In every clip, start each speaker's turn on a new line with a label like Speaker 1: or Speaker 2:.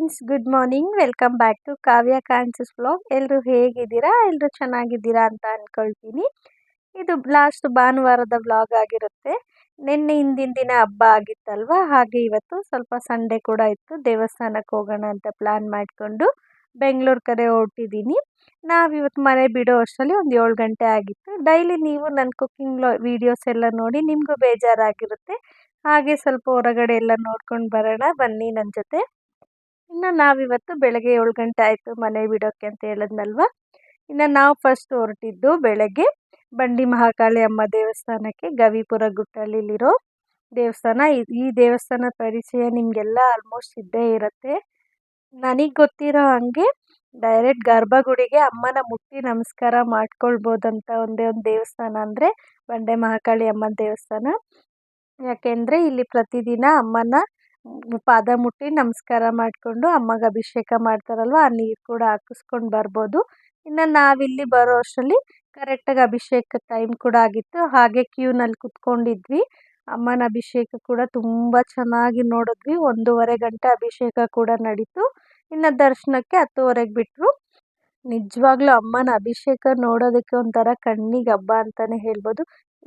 Speaker 1: Friends, good morning. Welcome back to Kavya ಕಾನ್ಸಸ್ vlog. ಎಲ್ಲರೂ ಹೇಗಿದ್ದೀರಾ? ಎಲ್ಲರೂ ಚೆನ್ನಾಗಿದ್ದೀರಾ ಅಂತ ಅಂದ್ಕೊಳ್ತೀನಿ. ಇದು ಲಾಸ್ಟ್ ಭಾನುವಾರದ ವ್ಲಾಗ್ ಆಗಿರುತ್ತೆ. ನಿನ್ನೆ ಹಿಂದಿನ ದಿನ ಹಬ್ಬ ಆಗಿತ್ತಲ್ವಾ, ಹಾಗೆ ಇವತ್ತು ಸ್ವಲ್ಪ ಸಂಡೇ ಕೂಡ ಇತ್ತು. ದೇವಸ್ಥಾನಕ್ಕೆ ಹೋಗೋಣ ಅಂತ ಪ್ಲ್ಯಾನ್ ಮಾಡಿಕೊಂಡು ಬೆಂಗಳೂರು ಕಡೆ ಹೊರಟಿದ್ದೀನಿ. ನಾವಿವತ್ತು ಮನೆ ಬಿಡೋ ಅಷ್ಟರಲ್ಲಿ ಒಂದು 7 ಗಂಟೆ ಆಗಿತ್ತು. ಡೈಲಿ ನೀವು ನನ್ನ ಕುಕ್ಕಿಂಗ್ ವೀಡಿಯೋಸ್ ಎಲ್ಲ ನೋಡಿ ನಿಮಗೂ ಬೇಜಾರಾಗಿರುತ್ತೆ. ಹಾಗೆ ಸ್ವಲ್ಪ ಹೊರಗಡೆ ಎಲ್ಲ ನೋಡ್ಕೊಂಡು ಬರೋಣ ಬನ್ನಿ ನನ್ನ ಜೊತೆ. ಇನ್ನು ನಾವಿವತ್ತು ಬೆಳಗ್ಗೆ 7 ಗಂಟೆ ಆಯಿತು ಮನೆ ಬಿಡೋಕ್ಕೆ ಅಂತ ಹೇಳಿದ್ನಲ್ವ. ಇನ್ನು ನಾವು ಫಸ್ಟ್ ಹೊರಟಿದ್ದು ಬೆಳಗ್ಗೆ ಬಂಡಿ ಮಹಾಕಾಳಿ ಅಮ್ಮ ದೇವಸ್ಥಾನಕ್ಕೆ, ಗವಿಪುರ ಗುಟ್ಟಳ್ಳಿಲಿರೋ ದೇವಸ್ಥಾನ. ಈ ದೇವಸ್ಥಾನ ಪರಿಚಯ ನಿಮಗೆಲ್ಲ ಆಲ್ಮೋಸ್ಟ್ ಇದ್ದೇ ಇರುತ್ತೆ. ನನಗೆ ಗೊತ್ತಿರೋ ಹಾಗೆ ಡೈರೆಕ್ಟ್ ಗರ್ಭಗುಡಿಗೆ ಅಮ್ಮನ ಮುಟ್ಟಿ ನಮಸ್ಕಾರ ಮಾಡ್ಕೊಳ್ಬೋದಂತ ಒಂದೇ ಒಂದು ದೇವಸ್ಥಾನ ಅಂದರೆ ಬಂಡೆ ಮಹಾಕಾಳಿ ಅಮ್ಮನ ದೇವಸ್ಥಾನ. ಯಾಕೆಂದರೆ ಇಲ್ಲಿ ಪ್ರತಿದಿನ ಅಮ್ಮನ ಪಾದ ಮುಟ್ಟಿ ನಮಸ್ಕಾರ ಮಾಡಿಕೊಂಡು ಅಮ್ಮಗೆ ಅಭಿಷೇಕ ಮಾಡ್ತಾರಲ್ವ, ಆ ನೀರು ಕೂಡ ಹಾಕಿಸ್ಕೊಂಡು ಬರ್ಬೋದು. ಇನ್ನು ನಾವಿಲ್ಲಿ ಬರೋ ಅಷ್ಟರಲ್ಲಿ ಕರೆಕ್ಟಾಗಿ ಅಭಿಷೇಕ ಟೈಮ್ ಕೂಡ ಆಗಿತ್ತು. ಹಾಗೆ ಕ್ಯೂನಲ್ಲಿ ಕುತ್ಕೊಂಡಿದ್ವಿ. ಅಮ್ಮನ ಅಭಿಷೇಕ ಕೂಡ ತುಂಬ ಚೆನ್ನಾಗಿ ನೋಡಿದ್ವಿ. 1.5 ಗಂಟೆ ಅಭಿಷೇಕ ಕೂಡ ನಡೀತು. ಇನ್ನು ದರ್ಶನಕ್ಕೆ 10:30ಗೆ ಬಿಟ್ಟರು. ನಿಜವಾಗ್ಲೂ ಅಮ್ಮನ ಅಭಿಷೇಕ ನೋಡೋದಕ್ಕೆ ಒಂಥರ ಕಣ್ಣಿಗೆ ಹಬ್ಬ ಅಂತಲೇ ಹೇಳ್ಬೋದು.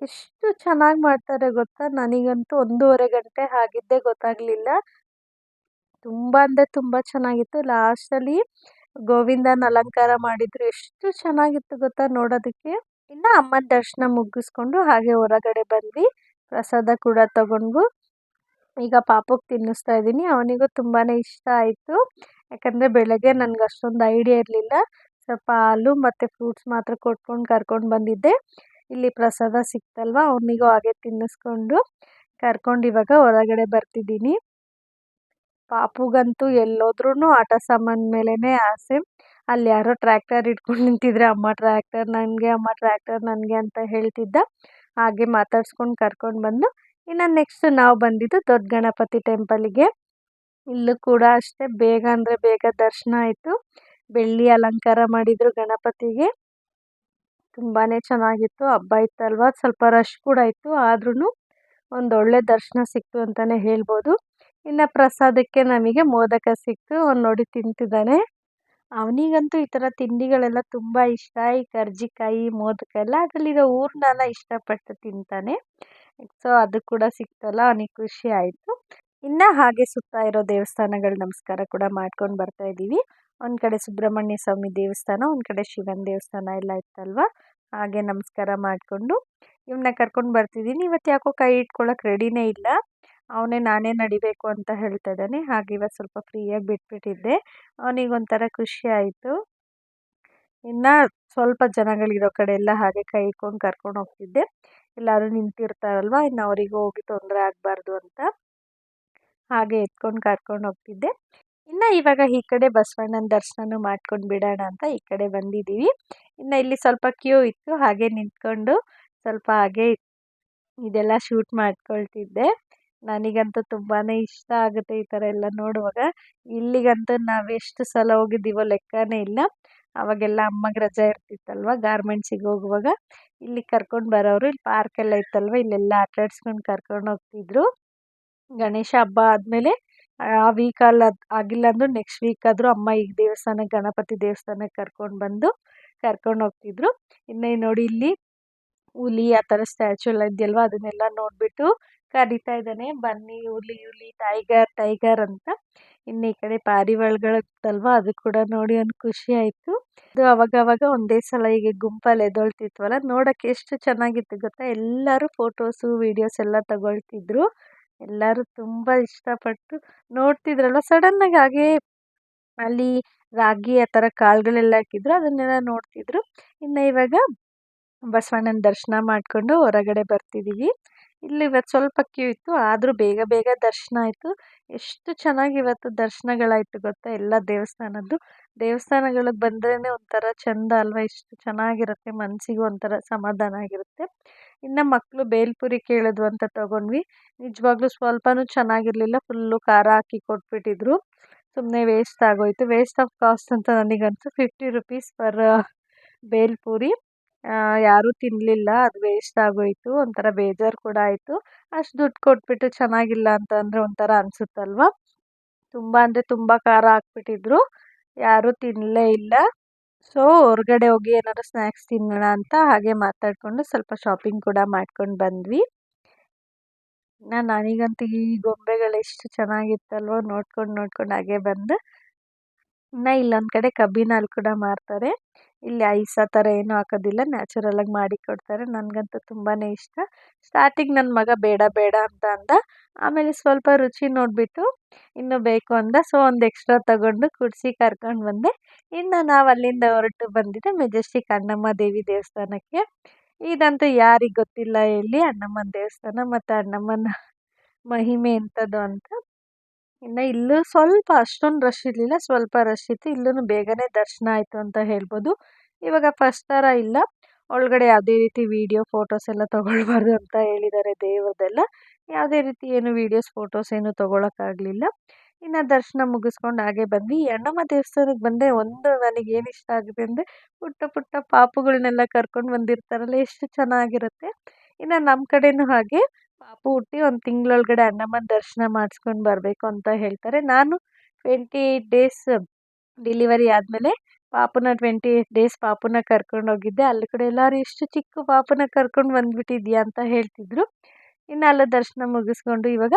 Speaker 1: ಎಷ್ಟು ಚೆನ್ನಾಗಿ ಮಾಡ್ತಾರೆ ಗೊತ್ತಾ. ನನಗಂತೂ 1.5 ಗಂಟೆ ಆಗಿದ್ದೇ ಗೊತ್ತಾಗಲಿಲ್ಲ. ತುಂಬ ಅಂದರೆ ತುಂಬ ಚೆನ್ನಾಗಿತ್ತು. ಲಾಸ್ಟಲ್ಲಿ ಗೋವಿಂದನ ಅಲಂಕಾರ ಮಾಡಿದ್ರು, ಎಷ್ಟು ಚೆನ್ನಾಗಿತ್ತು ಗೊತ್ತಾ ನೋಡೋದಕ್ಕೆ. ಇನ್ನು ಅಮ್ಮನ ದರ್ಶನ ಮುಗಿಸ್ಕೊಂಡು ಹಾಗೆ ಹೊರಗಡೆ ಬಂದ್ವಿ. ಪ್ರಸಾದ ಕೂಡ ತಗೊಂಡ್ವು. ಈಗ ಪಾಪುಗೆ ತಿನ್ನಿಸ್ತಾ ಇದ್ದೀನಿ. ಅವನಿಗೂ ತುಂಬಾ ಇಷ್ಟ ಆಯಿತು. ಯಾಕಂದರೆ ಬೆಳಗ್ಗೆ ನನಗೆ ಅಷ್ಟೊಂದು ಐಡಿಯಾ ಇರಲಿಲ್ಲ. ಸ್ವಲ್ಪ ಹಾಲು ಮತ್ತು ಫ್ರೂಟ್ಸ್ ಮಾತ್ರ ಕೊಟ್ಕೊಂಡು ಕರ್ಕೊಂಡು ಬಂದಿದ್ದೆ. ಇಲ್ಲಿ ಪ್ರಸಾದ ಸಿಕ್ತಲ್ವ, ಅವನಿಗೂ ಹಾಗೆ ತಿನ್ನಿಸ್ಕೊಂಡು ಕರ್ಕೊಂಡು ಇವಾಗ ಹೊರಗಡೆ ಬರ್ತಿದ್ದೀನಿ. ಪಾಪುಗಂತೂ ಎಲ್ಲೋದ್ರೂ ಆಟ ಸಾಮಾನು ಮೇಲೇ ಆಸೆ. ಅಲ್ಲಿ ಯಾರೋ ಟ್ರ್ಯಾಕ್ಟರ್ ಇಟ್ಕೊಂಡು ನಿಂತಿದ್ರೆ ಅಮ್ಮ ಟ್ರ್ಯಾಕ್ಟರ್ ನನಗೆ, ಅಮ್ಮ ಟ್ರ್ಯಾಕ್ಟರ್ ನನಗೆ ಅಂತ ಹೇಳ್ತಿದ್ದ. ಹಾಗೆ ಮಾತಾಡ್ಸ್ಕೊಂಡು ಕರ್ಕೊಂಡು ಬಂದು ಇನ್ನು ನೆಕ್ಸ್ಟ್ ನಾವು ಬಂದಿದ್ದು ದೊಡ್ಡ ಗಣಪತಿ ಟೆಂಪಲಿಗೆ. ಇಲ್ಲೂ ಕೂಡ ಅಷ್ಟೇ ಬೇಗ ಅಂದರೆ ಬೇಗ ದರ್ಶನ ಆಯಿತು. ಬೆಳ್ಳಿ ಅಲಂಕಾರ ಮಾಡಿದರು ಗಣಪತಿಗೆ. ತುಂಬಾ ಚೆನ್ನಾಗಿತ್ತು. ಹಬ್ಬ ಇತ್ತಲ್ವ, ಸ್ವಲ್ಪ ರಶ್ ಕೂಡ ಇತ್ತು. ಆದ್ರೂ ಒಂದೊಳ್ಳೆ ದರ್ಶನ ಸಿಕ್ತು ಅಂತಲೇ ಹೇಳ್ಬೋದು. ಇನ್ನು ಪ್ರಸಾದಕ್ಕೆ ನಮಗೆ ಮೋದಕ ಸಿಕ್ತು. ಅವ್ನು ನೋಡಿ ತಿಂತಿದ್ದಾನೆ. ಅವನಿಗಂತೂ ಈ ಥರ ತಿಂಡಿಗಳೆಲ್ಲ ತುಂಬ ಇಷ್ಟ. ಈ ಕರ್ಜಿಕಾಯಿ, ಮೋದಕ ಎಲ್ಲ ಅದರಲ್ಲಿರೋ ಹೂರ್ಣನ ಇಷ್ಟಪಟ್ಟು ತಿಂತಾನೆ. ಸೊ ಅದು ಕೂಡ ಸಿಕ್ತಲ್ಲ, ಅವನಿಗೆ ಖುಷಿ ಆಯಿತು. ಇನ್ನು ಹಾಗೆ ಸುತ್ತ ಇರೋ ದೇವಸ್ಥಾನಗಳ ನಮಸ್ಕಾರ ಕೂಡ ಮಾಡ್ಕೊಂಡು ಬರ್ತಾ ಇದ್ದೀವಿ. ಒಂದು ಕಡೆ ಸುಬ್ರಹ್ಮಣ್ಯ ಸ್ವಾಮಿ ದೇವಸ್ಥಾನ, ಒಂದು ಕಡೆ ಶಿವನ ದೇವಸ್ಥಾನ ಎಲ್ಲ ಇತ್ತಲ್ವ. ಹಾಗೆ ನಮಸ್ಕಾರ ಮಾಡಿಕೊಂಡು ಇವನ್ನ ಕರ್ಕೊಂಡು ಬರ್ತಿದ್ದೀನಿ. ಇವತ್ತು ಯಾಕೋ ಕೈ ಇಟ್ಕೊಳ್ಳೋಕೆ ರೆಡಿನೇ ಇಲ್ಲ. ನಾನೇ ನಡಿಬೇಕು ಅಂತ ಹೇಳ್ತಾ ಇದ್ದಾನೆ. ಹಾಗೆ ಇವತ್ತು ಸ್ವಲ್ಪ ಫ್ರೀಯಾಗಿ ಬಿಟ್ಬಿಟ್ಟಿದ್ದೆ. ಅವನಿಗೊಂಥರ ಖುಷಿ ಆಯಿತು. ಇನ್ನು ಸ್ವಲ್ಪ ಜನಗಳಿರೋ ಕಡೆ ಎಲ್ಲ ಹಾಗೆ ಕೈ ಇಟ್ಕೊಂಡು ಕರ್ಕೊಂಡು ಹೋಗ್ತಿದ್ದೆ. ಎಲ್ಲರೂ ನಿಂತಿರ್ತಾರಲ್ವ, ಇನ್ನು ಅವರಿಗೂ ಹೋಗಿ ತೊಂದರೆ ಆಗಬಾರ್ದು ಅಂತ ಹಾಗೆ ಎತ್ಕೊಂಡು ಕರ್ಕೊಂಡು ಹೋಗ್ತಿದ್ದೆ. ಇನ್ನು ಇವಾಗ ಈ ಕಡೆ ಬಸವಣ್ಣನ ದರ್ಶನ ಮಾಡ್ಕೊಂಡು ಬಿಡೋಣ ಅಂತ ಈ ಕಡೆ ಬಂದಿದ್ದೀವಿ. ಇನ್ನು ಇಲ್ಲಿ ಸ್ವಲ್ಪ ಕ್ಯೂ ಇತ್ತು. ಹಾಗೆ ನಿಂತ್ಕೊಂಡು ಸ್ವಲ್ಪ ಹಾಗೆ ಇದೆಲ್ಲ ಶೂಟ್ ಮಾಡ್ಕೊಳ್ತಿದ್ದೆ. ನನಗಂತೂ ತುಂಬಾ ಇಷ್ಟ ಆಗುತ್ತೆ ಈ ಥರ ಎಲ್ಲ ನೋಡುವಾಗ. ಇಲ್ಲಿಗಂತೂ ನಾವು ಎಷ್ಟು ಸಲ ಹೋಗಿದ್ದೀವೋ ಲೆಕ್ಕನೇ ಇಲ್ಲ. ಅವಾಗೆಲ್ಲ ಅಮ್ಮಗೆ ರಜೆ ಇರ್ತಿತ್ತಲ್ವ, ಗಾರ್ಮೆಂಟ್ಸಿಗೆ ಹೋಗುವಾಗ ಇಲ್ಲಿ ಕರ್ಕೊಂಡು ಬರೋರು. ಇಲ್ಲಿ ಪಾರ್ಕೆಲ್ಲ ಇತ್ತಲ್ವ, ಇಲ್ಲೆಲ್ಲ ಆಟಾಡ್ಸ್ಕೊಂಡು ಕರ್ಕೊಂಡು ಹೋಗ್ತಿದ್ರು. ಗಣೇಶ ಹಬ್ಬ ಆದಮೇಲೆ ಆ ವೀಕಲ್ಲಿ ಆಗಿಲ್ಲ ಅಂದರೂ ನೆಕ್ಸ್ಟ್ ವೀಕ್ ಆದರೂ ಅಮ್ಮ ಈಗ ದೇವಸ್ಥಾನಕ್ಕೆ, ಗಣಪತಿ ದೇವಸ್ಥಾನಕ್ಕೆ ಕರ್ಕೊಂಡು ಹೋಗ್ತಿದ್ರು. ಇನ್ನು ನೋಡಿ ಇಲ್ಲಿ ಹುಲಿ ಆ ಥರ ಸ್ಟ್ಯಾಚು ಎಲ್ಲ ಇದೆಯಲ್ವ, ಅದನ್ನೆಲ್ಲ ನೋಡಿಬಿಟ್ಟು ಕರೀತಾ ಇದ್ದಾನೆ, ಬನ್ನಿ ಹುಲಿ ಹುಲಿ, ಟೈಗರ್ ಅಂತ. ಇನ್ನು ಈ ಕಡೆ ಪಾರಿವಾಳಗಳಿತ್ತಲ್ವ, ಅದು ಕೂಡ ನೋಡಿ ಒಂದು ಖುಷಿ ಆಯಿತು. ಅದು ಅವಾಗವಾಗ ಒಂದೇ ಸಲ ಹೀಗೆ ಗುಂಪಲ್ಲಿ ಎದ್ದೊಳ್ತಿದ್ವಲ್ಲ, ನೋಡೋಕ್ಕೆ ಎಷ್ಟು ಚೆನ್ನಾಗಿತ್ತು ಗೊತ್ತಾ. ಎಲ್ಲರೂ ಫೋಟೋಸು ವೀಡಿಯೋಸ್ ಎಲ್ಲ ತಗೊಳ್ತಿದ್ರು. ಎಲ್ಲರೂ ತುಂಬ ಇಷ್ಟಪಟ್ಟು ನೋಡ್ತಿದ್ರಲ್ವ. ಸಡನ್ನಾಗಿ ಹಾಗೆ ಅಲ್ಲಿ ರಾಗಿ ಆ ಥರ ಕಾಳುಗಳೆಲ್ಲ ಹಾಕಿದ್ರು, ಅದನ್ನೆಲ್ಲ ನೋಡ್ತಿದ್ರು. ಇನ್ನು ಇವಾಗ ಬಸವಣ್ಣನ ದರ್ಶನ ಮಾಡಿಕೊಂಡು ಹೊರಗಡೆ ಬರ್ತಿದ್ದೀವಿ. ಇಲ್ಲಿ ಇವತ್ತು ಸ್ವಲ್ಪ ಕ್ಯೂ ಇತ್ತು, ಆದರೂ ಬೇಗ ಬೇಗ ದರ್ಶನ ಆಯಿತು. ಎಷ್ಟು ಚೆನ್ನಾಗಿ ಇವತ್ತು ದರ್ಶನಗಳಾಯಿತು ಗೊತ್ತಾ ಎಲ್ಲ ದೇವಸ್ಥಾನಗಳಿಗೆ ಬಂದ್ರೇ ಒಂಥರ ಚೆಂದ ಅಲ್ವ. ಎಷ್ಟು ಚೆನ್ನಾಗಿರುತ್ತೆ, ಮನಸ್ಸಿಗೂ ಒಂಥರ ಸಮಾಧಾನ ಆಗಿರುತ್ತೆ. ಇನ್ನು ಮಕ್ಕಳು ಬೇಲ್ಪುರಿ ಕೇಳಿದ್ವು ಅಂತ ತೊಗೊಂಡ್ವಿ. ನಿಜವಾಗ್ಲೂ ಸ್ವಲ್ಪನೂ ಚೆನ್ನಾಗಿರಲಿಲ್ಲ. ಫುಲ್ಲು ಖಾರ ಹಾಕಿ ಕೊಟ್ಬಿಟ್ಟಿದ್ರು. ಸುಮ್ಮನೆ ವೇಸ್ಟ್ ಆಗೋಯಿತು. ವೇಸ್ಟ್ ಆಫ್ ಕಾಸ್ಟ್ ಅಂತ ನನಗಂತೂ 50 ರೂಪೀಸ್ ಪರ್ ಬೇಲ್ಪುರಿ. ಯಾರೂ ತಿನ್ನಲಿಲ್ಲ, ಅದು ವೇಸ್ಟ್ ಆಗೋಯಿತು. ಒಂಥರ ಬೇಜಾರು ಕೂಡ ಆಯಿತು. ಅಷ್ಟು ದುಡ್ಡು ಕೊಟ್ಬಿಟ್ಟು ಚೆನ್ನಾಗಿಲ್ಲ ಅಂತ ಅಂದರೆ ಒಂಥರ ಅನಿಸುತ್ತಲ್ವ. ತುಂಬ ಅಂದರೆ ತುಂಬ ಖಾರ ಹಾಕ್ಬಿಟ್ಟಿದ್ರು. ಯಾರೂ ತಿನ್ನಲೇ ಇಲ್ಲ. ಸೊ ಹೊರಗಡೆ ಹೋಗಿ ಏನಾದ್ರು ಸ್ನ್ಯಾಕ್ಸ್ ತಿನ್ನೋಣ ಅಂತ ಹಾಗೆ ಮಾತಾಡಿಕೊಂಡು ಸ್ವಲ್ಪ ಶಾಪಿಂಗ್ ಕೂಡ ಮಾಡ್ಕೊಂಡು ಬಂದ್ವಿ. ನನಗಂತೂ ಈ ಗೊಂಬೆಗಳು ಎಷ್ಟು ಚೆನ್ನಾಗಿತ್ತಲ್ವೋ ನೋಡ್ಕೊಂಡು ಹಾಗೆ ಬಂದು ಇನ್ನು ಇಲ್ಲೊಂದು ಕಡೆ ಕಬ್ಬಿನ ಹಾಲು ಕೂಡ ಮಾರ್ತಾರೆ. ಇಲ್ಲಿ ಐಸ್ ಆ ಥರ ಏನೂ ಹಾಕೋದಿಲ್ಲ, ನ್ಯಾಚುರಲಾಗಿ ಮಾಡಿ ಕೊಡ್ತಾರೆ. ನನಗಂತೂ ತುಂಬಾ ಇಷ್ಟ. ಸ್ಟಾರ್ಟಿಂಗ್ ನನ್ನ ಮಗ ಬೇಡ ಬೇಡ ಅಂತ ಅಂದ. ಆಮೇಲೆ ಸ್ವಲ್ಪ ರುಚಿ ನೋಡಿಬಿಟ್ಟು ಇನ್ನೂ ಬೇಕು ಅಂದ. ಸೊ ಒಂದು ಎಕ್ಸ್ಟ್ರಾ ತಗೊಂಡು ಕುಡಿಸಿ ಕರ್ಕೊಂಡು ಬಂದೆ. ಇನ್ನು ನಾವು ಅಲ್ಲಿಂದ ಹೊರಟು ಬಂದಿದ್ದೆ ಮೆಜೆಸ್ಟಿಕ್ ಅಣ್ಣಮ್ಮ ದೇವಿ ದೇವಸ್ಥಾನಕ್ಕೆ. ಇದಂತೂ ಯಾರಿಗೆ ಗೊತ್ತಿಲ್ಲ ಹೇಳಿ, ಅಣ್ಣಮ್ಮನ ದೇವಸ್ಥಾನ ಮತ್ತು ಅಣ್ಣಮ್ಮನ ಮಹಿಮೆ ಎಂಥದ್ದು ಅಂತ. ಇನ್ನು ಇಲ್ಲೂ ಸ್ವಲ್ಪ ಅಷ್ಟೊಂದು ರಶ್ ಇರಲಿಲ್ಲ, ಸ್ವಲ್ಪ ರಶ್ ಇತ್ತು. ಇಲ್ಲೂ ಬೇಗನೆ ದರ್ಶನ ಆಯಿತು ಅಂತ ಹೇಳ್ಬೋದು. ಇವಾಗ ಫಸ್ಟ್ ಥರ ಇಲ್ಲ, ಒಳಗಡೆ ಯಾವುದೇ ರೀತಿ ವೀಡಿಯೋ ಫೋಟೋಸ್ ಎಲ್ಲ ತೊಗೊಳ್ಬಾರ್ದು ಅಂತ ಹೇಳಿದ್ದಾರೆ ದೇವ್ರದ್ದೆಲ್ಲ. ಯಾವುದೇ ರೀತಿ ಏನು ವೀಡಿಯೋಸ್ ಫೋಟೋಸ್ ಏನು ತೊಗೊಳಕ್ಕಾಗಲಿಲ್ಲ. ಇನ್ನು ದರ್ಶನ ಮುಗಿಸ್ಕೊಂಡು ಹಾಗೆ ಬಂದ್ವಿ. ಈ ಅಣ್ಣಮ್ಮ ದೇವಸ್ಥಾನಕ್ಕೆ ಬಂದೆ ಒಂದು ನನಗೇನು ಇಷ್ಟ ಆಗಿದೆ ಅಂದರೆ ಪುಟ್ಟ ಪುಟ್ಟ ಪಾಪುಗಳನ್ನೆಲ್ಲ ಕರ್ಕೊಂಡು ಬಂದಿರ್ತಾರಲ್ಲ, ಎಷ್ಟು ಚೆನ್ನಾಗಿರುತ್ತೆ. ಇನ್ನು ನಮ್ಮ ಕಡೆಯೂ ಹಾಗೆ ಪಾಪು ಹುಟ್ಟಿ ಒಂದು ತಿಂಗಳೊಳಗಡೆ ಅಣ್ಣಮ್ಮನ ದರ್ಶನ ಮಾಡಿಸ್ಕೊಂಡು ಬರಬೇಕು ಅಂತ ಹೇಳ್ತಾರೆ. ನಾನು 28 ಡೇಸ್ ಡೆಲಿವರಿ ಆದಮೇಲೆ ಪಾಪುನ 28 ಡೇಸ್ ಪಾಪುನ ಕರ್ಕೊಂಡು ಹೋಗಿದ್ದೆ. ಅಲ್ಲಿ ಕೂಡ ಎಲ್ಲರೂ ಎಷ್ಟು ಚಿಕ್ಕ ಪಾಪುನ ಕರ್ಕೊಂಡು ಬಂದುಬಿಟ್ಟಿದ್ಯಾ ಅಂತ ಹೇಳ್ತಿದ್ರು. ಇನ್ನು ಅಲ್ಲೂ ದರ್ಶನ ಮುಗಿಸ್ಕೊಂಡು ಇವಾಗ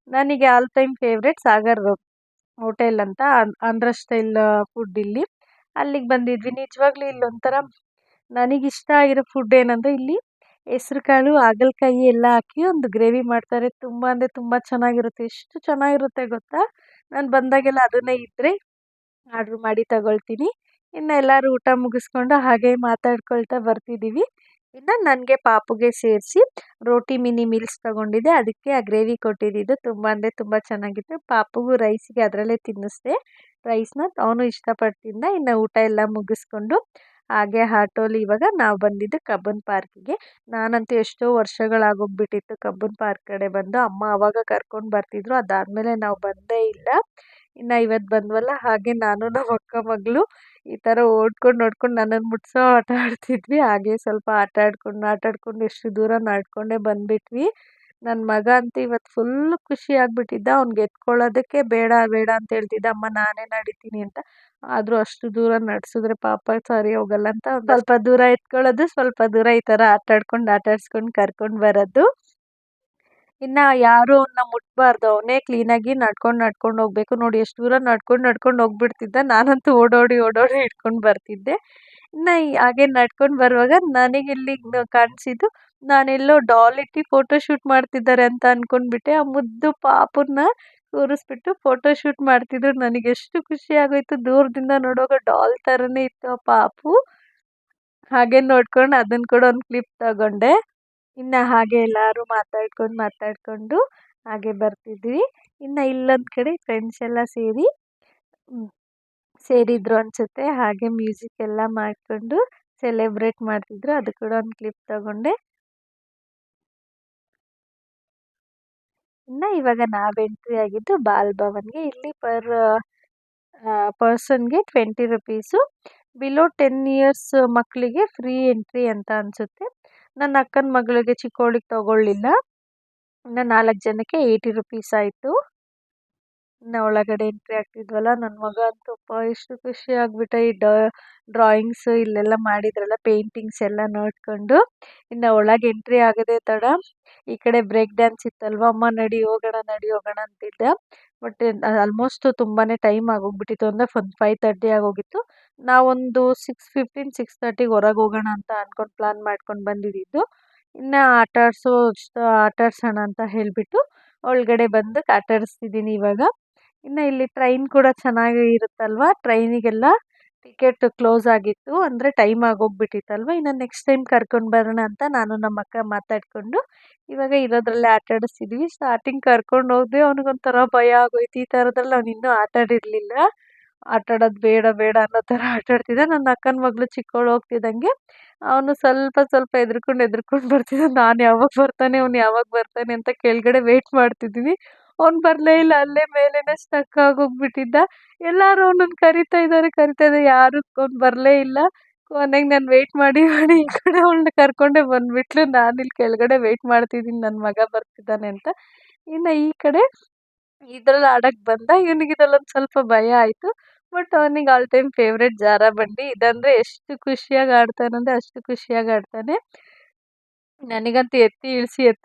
Speaker 1: ನನಗೆ all time favourite Sagar hotel ಅಂತ ಆಂಧ್ರ ಸ್ಟೈಲ್ ಫುಡ್ ಇಲ್ಲಿ, ಅಲ್ಲಿಗೆ ಬಂದಿದ್ವಿ. ನಿಜವಾಗ್ಲೂ ಇಲ್ಲೊಂಥರ ನನಗಿಷ್ಟ ಆಗಿರೋ ಫುಡ್ ಏನಂದರೆ ಇಲ್ಲಿ ಹೆಸ್ರು ಕಾಳು ಹಾಗಲಕಾಯಿ ಎಲ್ಲ ಹಾಕಿ ಒಂದು ಗ್ರೇವಿ ಮಾಡ್ತಾರೆ. ತುಂಬ ಅಂದರೆ ತುಂಬ ಚೆನ್ನಾಗಿರುತ್ತೆ. ಎಷ್ಟು ಚೆನ್ನಾಗಿರುತ್ತೆ ಗೊತ್ತಾ, ನಾನು ಬಂದಾಗೆಲ್ಲ ಅದನ್ನೇ ಇದ್ದರೆ ಆರ್ಡ್ರ್ ಮಾಡಿ ತಗೊಳ್ತೀನಿ. ಇನ್ನು ಎಲ್ಲರೂ ಊಟ ಮುಗಿಸ್ಕೊಂಡು ಹಾಗೆ ಮಾತಾಡ್ಕೊಳ್ತಾ ಬರ್ತಿದ್ದೀವಿ. ಇನ್ನು ನನಗೆ ಪಾಪುಗೆ ಸೇರಿಸಿ ರೋಟಿ ಮಿನಿ ಮೀಲ್ಸ್ ತೊಗೊಂಡಿದ್ದೆ. ಅದಕ್ಕೆ ಆ ಗ್ರೇವಿ ಕೊಟ್ಟಿದ್ದಿದ್ದು ತುಂಬ ಅಂದರೆ ತುಂಬ ಚೆನ್ನಾಗಿತ್ತು. ಪಾಪುಗೂ ರೈಸ್ಗೆ ಅದರಲ್ಲೇ ತಿನ್ನಿಸ್ದೆ ರೈಸ್ನ, ಅವನು ಇಷ್ಟಪಟ್ಟು ತಿಂದ. ಇನ್ನು ಊಟ ಎಲ್ಲ ಮುಗಿಸ್ಕೊಂಡು ಹಾಗೆ ಆಟೋಲಿ ಇವಾಗ ನಾವು ಬಂದಿದ್ದು ಕಬ್ಬನ್ ಪಾರ್ಕಿಗೆ. ನಾನಂತೂ ಎಷ್ಟೋ ವರ್ಷಗಳಾಗೋಗ್ಬಿಟ್ಟಿತ್ತು ಕಬ್ಬನ್ ಪಾರ್ಕ್ ಕಡೆ ಬಂದು. ಅಮ್ಮ ಆವಾಗ ಕರ್ಕೊಂಡು ಬರ್ತಿದ್ರು, ಅದಾದಮೇಲೆ ನಾವು ಬಂದೇ ಇಲ್ಲ. ಇನ್ನು ಇವತ್ತು ಬಂದ್ವಲ್ಲ, ಹಾಗೆ ನಾನು ನಮ್ಮ ಅಕ್ಕ ಮಗಳು ಈ ಥರ ಓಡ್ಕೊಂಡು ನನ್ನನ್ನು ಮುಟ್ಸೋ ಆಟ ಆಡ್ತಿದ್ವಿ. ಹಾಗೆ ಸ್ವಲ್ಪ ಆಟಾಡ್ಕೊಂಡು ಎಷ್ಟು ದೂರ ನಡ್ಕೊಂಡೇ ಬಂದುಬಿಟ್ವಿ. ನನ್ನ ಮಗ ಅಂತೂ ಇವತ್ತು ಫುಲ್ಲು ಖುಷಿ ಆಗಿಬಿಟ್ಟಿದ್ದ. ಅವ್ನಿಗೆ ಎತ್ಕೊಳ್ಳೋದಕ್ಕೆ ಬೇಡ ಬೇಡ ಅಂತ ಹೇಳ್ತಿದ್ದ, ಅಮ್ಮ ನಾನೇ ನಡಿತೀನಿ ಅಂತ. ಆದರೂ ಅಷ್ಟು ದೂರ ನಡೆಸಿದ್ರೆ ಪಾಪ ಸರಿ ಹೋಗಲ್ಲ ಅಂತ ಸ್ವಲ್ಪ ದೂರ ಎತ್ಕೊಳ್ಳೋದು, ಸ್ವಲ್ಪ ದೂರ ಈ ಥರ ಆಟಾಡ್ಸ್ಕೊಂಡು ಕರ್ಕೊಂಡು ಬರೋದು. ಇನ್ನು ಯಾರೂ ಅವನ್ನ ಮುಟ್ಬಾರ್ದು, ಅವನೇ ಕ್ಲೀನಾಗಿ ನಡ್ಕೊಂಡು ಹೋಗಬೇಕು. ನೋಡಿ ಎಷ್ಟು ದೂರ ನಡ್ಕೊಂಡು ಹೋಗ್ಬಿಡ್ತಿದ್ದ. ನಾನಂತೂ ಓಡೋಡಿ ಹಿಡ್ಕೊಂಡು ಬರ್ತಿದ್ದೆ. ಇನ್ನು ಹಾಗೆ ನಡ್ಕೊಂಡು ಬರುವಾಗ ನನಗಿಲ್ಲಿ ಕಾಣಿಸಿದ್ದು, ನಾನೆಲ್ಲೋ ಡಾಲ್ ಇಟ್ಟು ಫೋಟೋ ಶೂಟ್ ಮಾಡ್ತಿದ್ದಾರೆ ಅಂತ ಅಂದ್ಕೊಂಡ್ಬಿಟ್ಟೆ. ಆ ಮುದ್ದು ಪಾಪುನ ಕೂರಿಸ್ಬಿಟ್ಟು ಫೋಟೋ ಶೂಟ್ ಮಾಡ್ತಿದ್ರು. ನನಗೆ ಎಷ್ಟು ಖುಷಿ ಆಗೋಯ್ತು. ದೂರದಿಂದ ನೋಡುವಾಗ ಡಾಲ್ ಥರನೇ ಇತ್ತು ಆ ಪಾಪು. ಹಾಗೆ ನೋಡ್ಕೊಂಡು ಅದನ್ನು ಕೂಡ ಒಂದು ಕ್ಲಿಪ್ ತಗೊಂಡೆ. ಇನ್ನು ಹಾಗೆ ಎಲ್ಲರೂ ಮಾತಾಡ್ಕೊಂಡು ಹಾಗೆ ಬರ್ತಿದ್ವಿ. ಇನ್ನು ಇಲ್ಲೊಂದು ಕಡೆ ಫ್ರೆಂಡ್ಸ್ ಎಲ್ಲ ಸೇರಿದ್ರು ಅನಿಸುತ್ತೆ. ಹಾಗೆ ಮ್ಯೂಸಿಕ್ ಎಲ್ಲ ಮಾಡಿಕೊಂಡು ಸೆಲೆಬ್ರೇಟ್ ಮಾಡ್ತಿದ್ರು. ಅದು ಕೂಡ ಒಂದು ಕ್ಲಿಪ್ ತಗೊಂಡೆ. ಇನ್ನು ಇವಾಗ ನಾವು ಎಂಟ್ರಿ ಆಗಿದ್ದು ಬಾಲ್ ಭವನ್ಗೆ. ಇಲ್ಲಿ ಪರ್ಸನ್ಗೆ 20 ರುಪೀಸು, ಬಿಲೋ 10 ಇಯರ್ಸ್ ಮಕ್ಕಳಿಗೆ ಫ್ರೀ ಎಂಟ್ರಿ ಅಂತ ಅನಿಸುತ್ತೆ. ನನ್ನ ಅಕ್ಕನ ಮಗಳಿಗೆ ಚಿಕ್ಕವಳಿಗೆ ತಗೊಳ್ಳಿಲ್ಲ. ಇನ್ನು 4 ಜನಕ್ಕೆ 80 ರುಪೀಸ್ ಆಯಿತು. ಇನ್ನು ಒಳಗಡೆ ಎಂಟ್ರಿ ಆಗ್ತಿದ್ವಲ್ಲ, ನನ್ನ ಮಗ ಅಂತಪ್ಪ ಎಷ್ಟು ಖುಷಿ ಆಗಿಬಿಟ್ಟ. ಈ ಡ್ರಾಯಿಂಗ್ಸ್ ಇಲ್ಲೆಲ್ಲ ಮಾಡಿದ್ರಲ್ಲ ಪೇಂಟಿಂಗ್ಸ್ ಎಲ್ಲ ನೋಡಿಕೊಂಡು. ಇನ್ನು ಒಳಗೆ ಎಂಟ್ರಿ ಆಗೋದೇ ತಡ, ಈ ಕಡೆ ಬ್ರೇಕ್ ಡ್ಯಾನ್ಸ್ ಇತ್ತಲ್ವ, ಅಮ್ಮ ನಡಿ ಹೋಗೋಣ ಅಂತಿದ್ದೆ. ಬಟ್ ಆಲ್ಮೋಸ್ಟ್ ತುಂಬಾ ಟೈಮ್ ಆಗೋಗ್ಬಿಟ್ಟಿತ್ತು. ಅಂದರೆ 5:30 ಆಗೋಗಿತ್ತು. ನಾವೊಂದು 6:15 6:30ಗೆ ಹೊರಗೆ ಹೋಗೋಣ ಅಂತ ಅಂದ್ಕೊಂಡು ಪ್ಲ್ಯಾನ್ ಮಾಡ್ಕೊಂಡು ಬಂದಿದ್ದು. ಇನ್ನು ಆಟಾಡ್ಸೋಣ ಅಂತ ಹೇಳಿಬಿಟ್ಟು ಒಳಗಡೆ ಬಂದು ಆಟಾಡಿಸ್ತಿದ್ದೀನಿ ಇವಾಗ. ಇನ್ನು ಇಲ್ಲಿ ಟ್ರೈನ್ ಕೂಡ ಚೆನ್ನಾಗಿ ಇರುತ್ತಲ್ವ, ಟ್ರೈನಿಗೆಲ್ಲ ಟಿಕೆಟ್ ಕ್ಲೋಸ್ ಆಗಿತ್ತು. ಅಂದರೆ ಟೈಮ್ ಆಗೋಗ್ಬಿಟ್ಟಿತ್ತಲ್ವ. ಇನ್ನು ನೆಕ್ಸ್ಟ್ ಟೈಮ್ ಕರ್ಕೊಂಡು ಬರೋಣ ಅಂತ ನಾನು ನಮ್ಮ ಅಕ್ಕ ಮಾತಾಡಿಕೊಂಡು ಇವಾಗ ಇರೋದ್ರಲ್ಲೇ ಆಟಾಡಿಸ್ತಿದ್ವಿ. ಸ್ಟಾರ್ಟಿಂಗ್ ಕರ್ಕೊಂಡು ಹೋದೆ, ಅವನಿಗೊಂಥರ ಭಯ ಆಗೋಯ್ತು. ಈ ಥರದಲ್ಲಿ ಅವ್ನು ಇನ್ನೂ ಆಟಾಡಿರಲಿಲ್ಲ. ಆಟಾಡೋದು ಬೇಡ ಅನ್ನೋ ಥರ ಆಟಾಡ್ತಿದ್ದ. ನನ್ನ ಅಕ್ಕನ ಮಗಳು ಚಿಕ್ಕವಳು ಹೋಗ್ತಿದ್ದಂಗೆ ಅವನು ಸ್ವಲ್ಪ ಹೆದ್ರ್ಕೊಂಡು ಬರ್ತಿದ್ದ. ನಾನು ಯಾವಾಗ ಬರ್ತಾನೆ ಅಂತ ಕೆಳಗಡೆ ವೆಯ್ಟ್ ಮಾಡ್ತಿದ್ದೀನಿ. ಅವ್ನು ಬರಲೇ ಇಲ್ಲ, ಅಲ್ಲೇ ಮೇಲೇನೆ ಸ್ಟಕ್ ಆಗೋಗ್ಬಿಟ್ಟಿದ್ದ. ಎಲ್ಲರೂ ಅವನನ್ನು ಕರಿತಾ ಇದ್ದಾರೆ, ಯಾರು ಅವ್ನು ಬರಲೇ ಇಲ್ಲ. ಕೊನೆಗೆ ನಾನು ವೆಯ್ಟ್ ಮಾಡಿ ಈ ಕಡೆ ಅವಳನ್ನ ಕರ್ಕೊಂಡೇ ಬಂದುಬಿಟ್ಲು. ನಾನಿಲ್ಲಿ ಕೆಳಗಡೆ ವೆಯ್ಟ್ ಮಾಡ್ತಿದ್ದೀನಿ ನನ್ನ ಮಗ ಬರ್ತಿದ್ದಾನೆ ಅಂತ. ಇನ್ನು ಈ ಕಡೆ ಇದ್ರಲ್ಲಿ ಆಡಕ್ಕೆ ಬಂದ. ಇವನಿಗೆ ಇದ್ರಲ್ಲೊಂದು ಸ್ವಲ್ಪ ಭಯ ಆಯಿತು. ಬಟ್ ಅವನಿಗೆ ಆಲ್ ಟೈಮ್ ಫೇವ್ರೆಟ್ ಜಾರಬಂಡಿ. ಇದಂದರೆ ಎಷ್ಟು ಖುಷಿಯಾಗಿ ಆಡ್ತಾನಂದರೆ ಅಷ್ಟು ಖುಷಿಯಾಗಿ ಆಡ್ತಾನೆ. ನನಗಂತೂ ಎತ್ತಿ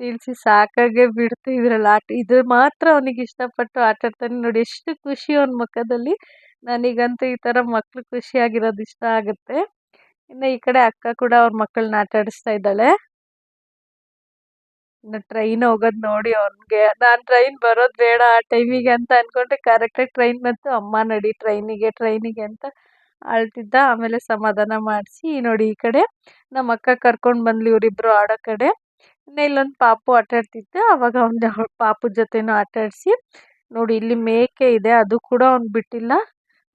Speaker 1: ಇಳಿಸಿ ಸಾಕಾಗೇ ಬಿಡ್ತು ಇದ್ರಲ್ಲಿ ಆಟ. ಇದು ಮಾತ್ರ ಅವನಿಗೆ ಇಷ್ಟಪಟ್ಟು ಆಟ ಆಡ್ತಾನೆ. ನೋಡಿ ಎಷ್ಟು ಖುಷಿ ಅವನ ಮುಖದಲ್ಲಿ. ನನಗಂತೂ ಈ ಥರ ಮಕ್ಕಳು ಖುಷಿಯಾಗಿರೋದು ಇಷ್ಟ ಆಗುತ್ತೆ. ಇನ್ನು ಈ ಕಡೆ ಅಕ್ಕ ಕೂಡ ಅವ್ರ ಮಕ್ಕಳನ್ನ ಆಟ ಆಡಿಸ್ತಾ ಇದ್ದಾಳೆ. ಇನ್ನು ಟ್ರೈನ್ ಹೋಗೋದು ನೋಡಿ ಅವ್ನಿಗೆ. ನಾನು ಟ್ರೈನ್ ಬರೋದು ಬೇಡ ಆ ಟೈಮಿಗೆ ಅಂತ ಅನ್ಕೊಂಡ್ರೆ ಕರೆಕ್ಟಾಗಿ ಟ್ರೈನ್ ಬಂತು. ಅಮ್ಮ ನಡಿ ಟ್ರೈನಿಗೆ ಅಂತ ಅಳ್ತಿದ್ದ. ಆಮೇಲೆ ಸಮಾಧಾನ ಮಾಡಿಸಿ ನೋಡಿ ಈ ಕಡೆ ನಮ್ಮ ಅಕ್ಕ ಕರ್ಕೊಂಡು ಬಂದ್ಲು ಇವರಿಬ್ರು ಆಡೋ ಕಡೆ. ಇನ್ನು ಇಲ್ಲೊಂದು ಪಾಪು ಆಟ ಆಡ್ತಿದ್ದ. ಅವಾಗ ಅವ್ನ ಪಾಪು ಜೊತೆನೂ ಆಟ ಆಡಿಸಿ ನೋಡಿ ಇಲ್ಲಿ ಮೇಕೆ ಇದೆ, ಅದು ಕೂಡ ಅವ್ನು ಬಿಟ್ಟಿಲ್ಲ.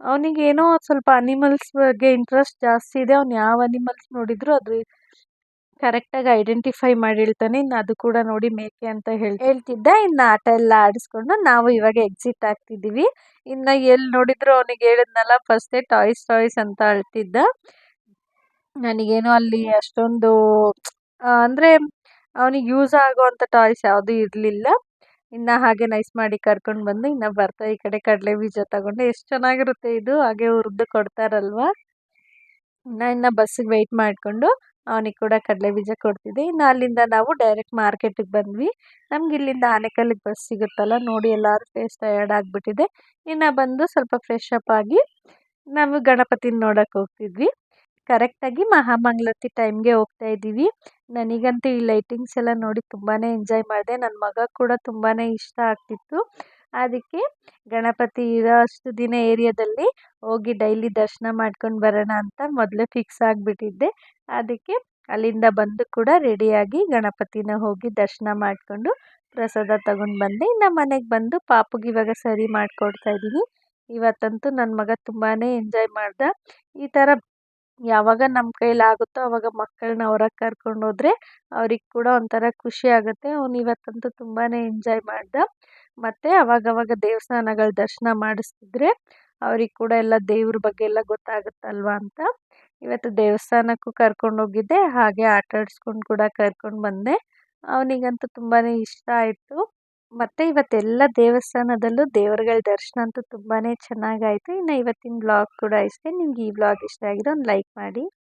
Speaker 1: ಅವನಿಗೇನೋ ಸ್ವಲ್ಪ ಅನಿಮಲ್ಸ್ ಬಗ್ಗೆ ಇಂಟ್ರೆಸ್ಟ್ ಜಾಸ್ತಿ ಇದೆ. ಅವ್ನು ಯಾವ ಅನಿಮಲ್ಸ್ ನೋಡಿದ್ರು ಅದ್ರ ಕರೆಕ್ಟಾಗಿ ಐಡೆಂಟಿಫೈ ಮಾಡಿ ಹೇಳ್ತಾನೆ. ಇನ್ನು ಅದು ಕೂಡ ನೋಡಿ ಮೇಕೆ ಅಂತ ಹೇಳ್ತಿದ್ದ. ಇನ್ನು ಆಟ ಎಲ್ಲ ಆಡಿಸ್ಕೊಂಡು ನಾವು ಇವಾಗ ಎಕ್ಸಿಟ್ ಆಗ್ತಿದ್ದೀವಿ. ಇನ್ನು ಎಲ್ಲಿ ನೋಡಿದ್ರು ಅವನಿಗೆ ಹೇಳಿದ್ನಲ್ಲ ಫಸ್ಟೇ ಟಾಯ್ಸ್ ಅಂತ ಅಳ್ತಿದ್ದ. ನನಗೇನೋ ಅಲ್ಲಿ ಅಷ್ಟೊಂದು ಅಂದರೆ ಅವನಿಗೆ ಯೂಸ್ ಆಗೋವಂಥ ಟಾಯ್ಸ್ ಯಾವುದೂ ಇರಲಿಲ್ಲ. ಇನ್ನು ಹಾಗೆ ನೈಸ್ ಮಾಡಿ ಕರ್ಕೊಂಡು ಬಂದು ಇನ್ನು ಬರ್ತಾ ಈ ಕಡೆ ಕಡಲೆ ಬೀಜ ತಗೊಂಡೆ. ಎಷ್ಟು ಚೆನ್ನಾಗಿರುತ್ತೆ ಇದು, ಹಾಗೆ ಹುರಿದು ಕೊಡ್ತಾರಲ್ವ. ಇನ್ನು ಬಸ್ಸಿಗೆ ವೆಯ್ಟ್ ಮಾಡಿಕೊಂಡು ಅವನಿಗೆ ಕೂಡ ಕಡಲೆ ಬೀಜ ಕೊಡ್ತಿದ್ದೆ. ಇನ್ನು ಅಲ್ಲಿಂದ ನಾವು ಡೈರೆಕ್ಟ್ ಮಾರ್ಕೆಟಿಗೆ ಬಂದ್ವಿ. ನಮ್ಗೆ ಇಲ್ಲಿಂದ ಆನೇಕಲ್ಲಿಗೆ ಬಸ್ ಸಿಗುತ್ತಲ್ಲ, ನೋಡಿ ಎಲ್ಲರೂ ಫೇಸ್ ಟಯರ್ಡ್ ಆಗಿಬಿಟ್ಟಿದೆ. ಇನ್ನು ಬಂದು ಸ್ವಲ್ಪ ಫ್ರೆಶ್ ಅಪ್ ಆಗಿ ನಾವು ಗಣಪತಿನ ನೋಡೋಕೆ ಹೋಗ್ತಿದ್ವಿ. ಕರೆಕ್ಟಾಗಿ ಮಹಾಮಂಗಳಾರತಿ ಟೈಮ್ಗೆ ಹೋಗ್ತಾ ಇದ್ದೀವಿ. ನನಗಂತೂ ಈ ಲೈಟಿಂಗ್ಸ್ ಎಲ್ಲ ನೋಡಿ ತುಂಬಾ ಎಂಜಾಯ್ ಮಾಡಿದೆ. ನನ್ನ ಮಗ ಕೂಡ ತುಂಬಾ ಇಷ್ಟ ಆಗ್ತಿತ್ತು. ಅದಕ್ಕೆ ಗಣಪತಿ ಇರೋ ಅಷ್ಟು ದಿನ ಏರಿಯಾದಲ್ಲಿ ಹೋಗಿ ಡೈಲಿ ದರ್ಶನ ಮಾಡ್ಕೊಂಡು ಬರೋಣ ಅಂತ ಮೊದಲೇ ಫಿಕ್ಸ್ ಆಗಿಬಿಟ್ಟಿದ್ದೆ. ಅದಕ್ಕೆ ಅಲ್ಲಿಂದ ಬಂದು ಕೂಡ ರೆಡಿಯಾಗಿ ಗಣಪತಿನ ಹೋಗಿ ದರ್ಶನ ಮಾಡಿಕೊಂಡು ಪ್ರಸಾದ ತಗೊಂಡು ಬಂದೆ. ಇನ್ನು ಮನೆಗೆ ಬಂದು ಪಾಪುಗೆ ಇವಾಗ ಸರಿ ಮಾಡಿಕೊಡ್ತಾ ಇದ್ದೀನಿ. ಇವತ್ತಂತೂ ನನ್ನ ಮಗ ತುಂಬಾ ಎಂಜಾಯ್ ಮಾಡ್ದ. ಈ ಥರ ಯಾವಾಗ ನಮ್ಮ ಕೈಲಾಗುತ್ತೋ ಆವಾಗ ಮಕ್ಕಳನ್ನ ಹೊರಗೆ ಕರ್ಕೊಂಡು ಹೋದರೆ ಅವ್ರಿಗೆ ಕೂಡ ಒಂಥರ ಖುಷಿ ಆಗುತ್ತೆ. ಅವ್ನು ಇವತ್ತಂತೂ ತುಂಬಾ ಎಂಜಾಯ್ ಮಾಡ್ದ. ಮತ್ತು ಅವಾಗವಾಗ ದೇವಸ್ಥಾನಗಳ ದರ್ಶನ ಮಾಡಿಸ್ತಿದ್ರೆ ಅವ್ರಿಗೆ ಕೂಡ ಎಲ್ಲ ದೇವ್ರ ಬಗ್ಗೆ ಎಲ್ಲ ಗೊತ್ತಾಗುತ್ತಲ್ವ ಅಂತ ಇವತ್ತು ದೇವಸ್ಥಾನಕ್ಕೂ ಕರ್ಕೊಂಡೋಗಿದ್ದೆ. ಹಾಗೆ ಆಟ ಆಡಿಸ್ಕೊಂಡು ಕೂಡ ಕರ್ಕೊಂಡು ಬಂದೆ. ಅವನಿಗಂತೂ ತುಂಬಾ ಇಷ್ಟ ಆಯಿತು. ಮತ್ತು ಇವತ್ತೆಲ್ಲ ದೇವಸ್ಥಾನದಲ್ಲೂ ದೇವರುಗಳ ದರ್ಶನ ಅಂತೂ ತುಂಬಾ ಚೆನ್ನಾಗಾಯಿತು. ಇನ್ನು ಇವತ್ತಿನ ವ್ಲಾಗ್ ಕೂಡ ಇಷ್ಟೇ. ನಿಮ್ಗೆ ಈ ವ್ಲಾಗ್ ಇಷ್ಟ ಆಗಿದ್ರೆ ಒಂದು ಲೈಕ್ ಮಾಡಿ.